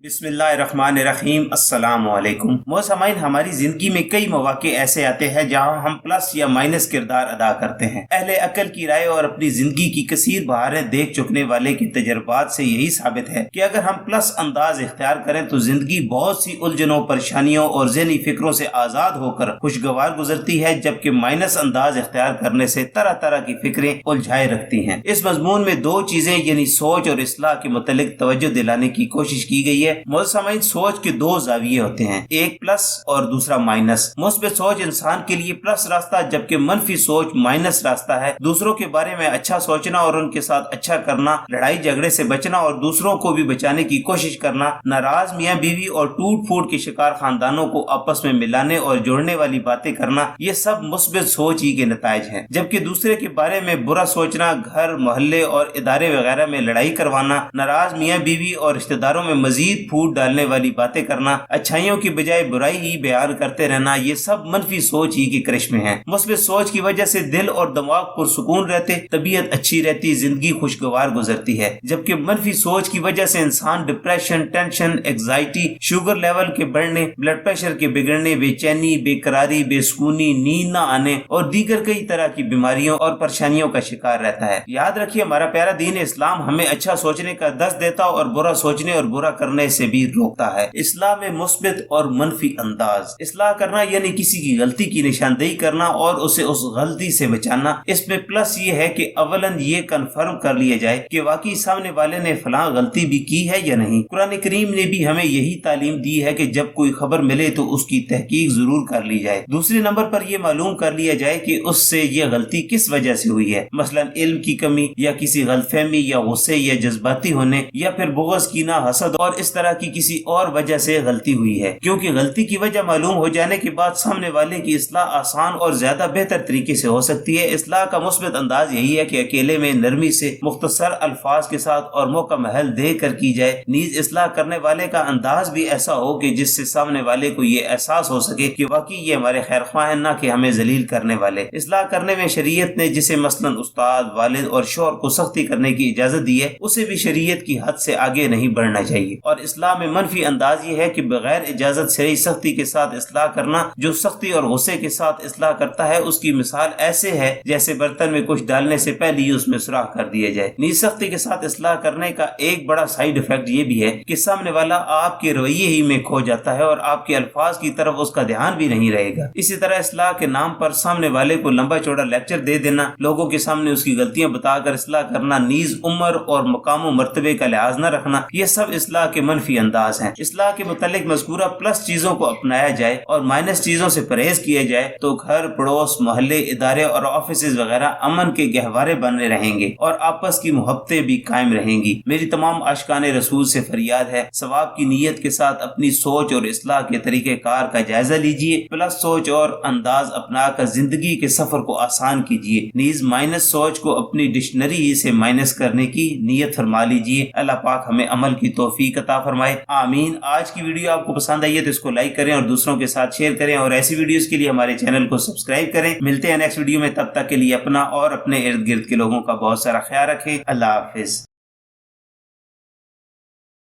بسم اللہ الرحمن الرحیم۔ السلام علیکم سامعین، ہماری زندگی میں کئی مواقع ایسے آتے ہیں جہاں ہم پلس یا مائنس کردار ادا کرتے ہیں۔ اہل عقل کی رائے اور اپنی زندگی کی کثیر بہاریں دیکھ چکنے والے کے تجربات سے یہی ثابت ہے کہ اگر ہم پلس انداز اختیار کریں تو زندگی بہت سی الجھنوں، پریشانیوں اور ذہنی فکروں سے آزاد ہو کر خوشگوار گزرتی ہے، جبکہ مائنس انداز اختیار کرنے سے طرح طرح کی فکریں الجھائے رکھتی ہیں۔ اس مضمون میں دو چیزیں یعنی سوچ اور اصلاح کے متعلق توجہ دلانے کی کوشش کی گئی ہے۔ سامعین، سوچ کے دو زاویے ہوتے ہیں، ایک پلس اور دوسرا مائنس۔ مثبت سوچ انسان کے لیے پلس راستہ، جبکہ منفی سوچ مائنس راستہ ہے۔ دوسروں کے بارے میں اچھا سوچنا اور ان کے ساتھ اچھا کرنا، لڑائی جھگڑے سے بچنا اور دوسروں کو بھی بچانے کی کوشش کرنا، ناراض میاں بیوی اور ٹوٹ پھوٹ کے شکار خاندانوں کو آپس میں ملانے اور جوڑنے والی باتیں کرنا، یہ سب مثبت سوچ ہی کے نتائج ہیں۔ جبکہ دوسرے کے بارے میں برا سوچنا، گھر، محلے اور ادارے وغیرہ میں لڑائی کروانا، ناراض میاں بیوی اور رشتہ داروں میں مزید پھوٹ ڈالنے والی باتیں کرنا، اچھائیوں کی بجائے برائی ہی بیان کرتے رہنا، یہ سب منفی سوچ ہی کے کرشمے ہیں۔ مثبت سوچ کی وجہ سے دل اور دماغ پرسکون رہتے، طبیعت اچھی رہتی، زندگی خوشگوار گزرتی ہے۔ جبکہ منفی سوچ کی وجہ سے انسان depression, tension, anxiety, sugar level کے بڑھنے، بلڈ پریشر کے بگڑنے، بے چینی، بے قراری، بے سکونی، نیند نہ آنے اور دیگر کئی طرح کی بیماریوں اور پریشانیوں کا شکار رہتا ہے۔ یاد رکھیے، ہمارا پیارا دین اسلام ہمیں اچھا سوچنے کا درس دیتا اور برا سوچنے اور برا کرنے سے بھی روکتا ہے۔ اصلاح میں مثبت اور منفی انداز۔ اصلاح کرنا یعنی کسی کی غلطی کی نشاندہی کرنا اور اسے اس غلطی سے بچانا۔ اس میں پلس یہ ہے کہ اولن یہ کنفرم کر لیا جائے کہ واقعی سامنے والے نے فلاں غلطی بھی کی ہے یا نہیں۔ قرآن کریم نے بھی ہمیں یہی تعلیم دی ہے کہ جب کوئی خبر ملے تو اس کی تحقیق ضرور کر لی جائے۔ دوسرے نمبر پر یہ معلوم کر لیا جائے کہ اس سے یہ غلطی کس وجہ سے ہوئی ہے، مثلا علم کی کمی یا کسی غلط فہمی یا غصے یا جذباتی ہونے یا پھر بغض، کینہ، حسد اور اس طرح کی کسی اور وجہ سے غلطی ہوئی ہے۔ کیونکہ غلطی کی وجہ معلوم ہو جانے کے بعد سامنے والے کی اصلاح آسان اور زیادہ بہتر طریقے سے ہو سکتی ہے۔ اصلاح کا مثبت انداز یہی ہے کہ اکیلے میں نرمی سے مختصر الفاظ کے ساتھ اور موقع محل دے کر کی جائے۔ نیز اصلاح کرنے والے کا انداز بھی ایسا ہو کہ جس سے سامنے والے کو یہ احساس ہو سکے کہ واقعی یہ ہمارے خیر خواہ ہیں، نہ کہ ہمیں ذلیل کرنے والے۔ اصلاح کرنے میں شریعت نے جسے مثلا استاد، والد اور شوہر کو سختی کرنے کی اجازت دی ہے، اسے بھی شریعت کی حد سے آگے نہیں بڑھنا چاہیے۔ اور اصلاح میں منفی انداز یہ ہے کہ بغیر اجازت سے سختی کے ساتھ اصلاح کرنا۔ جو سختی اور غصے کے ساتھ اصلاح کرتا ہے اس کی مثال ایسے ہے جیسے برتن میں کچھ ڈالنے سے پہلے ہی اس میں سوراخ کر دیا جائے۔ نیز سختی کے ساتھ اصلاح کرنے کا ایک بڑا سائیڈ ایفیکٹ یہ بھی ہے کہ سامنے والا آپ کے رویے ہی میں کھو جاتا ہے اور آپ کے الفاظ کی طرف اس کا دھیان بھی نہیں رہے گا۔ اسی طرح اصلاح کے نام پر سامنے والے کو لمبا چوڑا لیکچر دے دینا، لوگوں کے سامنے اس کی غلطیاں بتا کر اصلاح کرنا، نیز عمر اور مقام و مرتبے کا لحاظ نہ رکھنا، یہ سب اصلاح کے منفی انداز ہیں۔ اصلاح کے متعلق مذکورہ پلس چیزوں کو اپنایا جائے اور مائنس چیزوں سے پرہیز کیا جائے تو گھر، پڑوس، محلے، ادارے اور آفیسز وغیرہ امن کے گہوارے بنے رہیں گے اور آپس کی محبتیں بھی قائم رہیں گی۔ میری تمام عاشقان رسول سے فریاد ہے، ثواب کی نیت کے ساتھ اپنی سوچ اور اصلاح کے طریقہ کار کا جائزہ لیجئے۔ پلس سوچ اور انداز اپنا کر زندگی کے سفر کو آسان کیجئے۔ نیز مائنس سوچ کو اپنی ڈکشنری سے مائنس کرنے کی نیت فرما لیجئے۔ اللہ پاک ہمیں عمل کی توفیق عطا فرمائے، آمین۔ آج کی ویڈیو آپ کو پسند آئی ہے تو اس کو لائک کریں اور دوسروں کے ساتھ شیئر کریں، اور ایسی ویڈیوز کے لیے ہمارے چینل کو سبسکرائب کریں۔ ملتے ہیں نیکسٹ ویڈیو میں، تب تک کے لیے اپنا اور اپنے ارد گرد کے لوگوں کا بہت سارا خیال رکھیں۔ اللہ حافظ۔